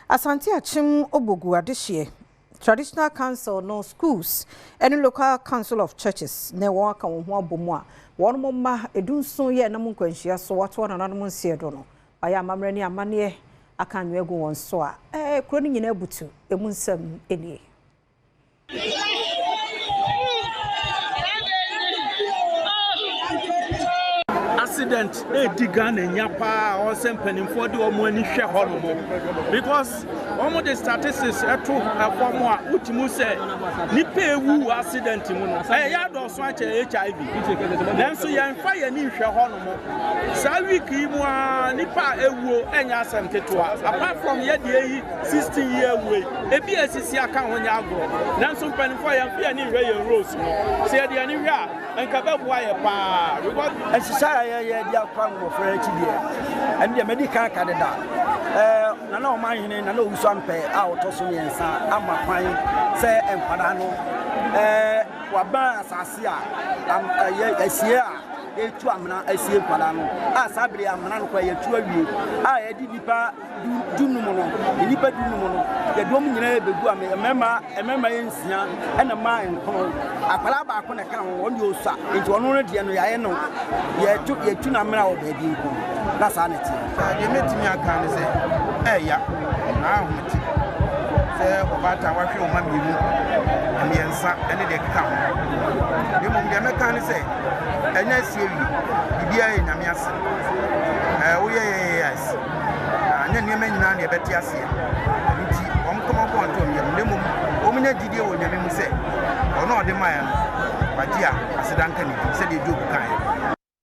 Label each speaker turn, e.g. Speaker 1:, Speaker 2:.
Speaker 1: Asante Akyem Obogu Disastere Traditional Council no schools and local council of churches ne waka wo ho abomu a won mo ma edunson ye na mo nkwanhia so wato na nanom nsie do no aya amamre ni amane akanwe egu won so a kuro ni nyina butu emu nsam enie
Speaker 2: accident digan nyapa or sempeni for the omo ani hwe hono because omo the statistics eto form a utimu say nipa ewu accident mu no ya do so ache HIV nanso yan fa ya ni hwe hono sa week yi mu a nipa ewu enya asem ketewa apart from ye de 16 year way ebi asisi aka ho nya agro nanso mpani for yan fa ya ni hwe ye rose no se de ani hwe a enka beboa ye pa because
Speaker 3: asisa ya dia kwa mo frere chi dia and dia medical canada na na o man hene na na owuso ampe a otoso yensa ama kwan se enkwada no waba asase a asie a etu amna asie kwada no a sabere amna no kwa yetu awie a yedi nipa dunum no nipa dunum no yedom nyina begu emema yensia ena ma enkon akwala ba ko na ka ho woni osa enti ono no de no yaye no yetu na mra wo baabi nko na sa na ti
Speaker 2: de metimi aka ne se ya na ahoti se obata wahwe o mamienu amiensa ene de ka ho de mum de meka ne se enya siewi bibia ye nyame ase wo ye yes anya niema nyina na ebeti ase nti omkomo ko anto yem de mum omunya gidie wo nyame mu se ono ode maya no badia asedanka ni se de jobu kan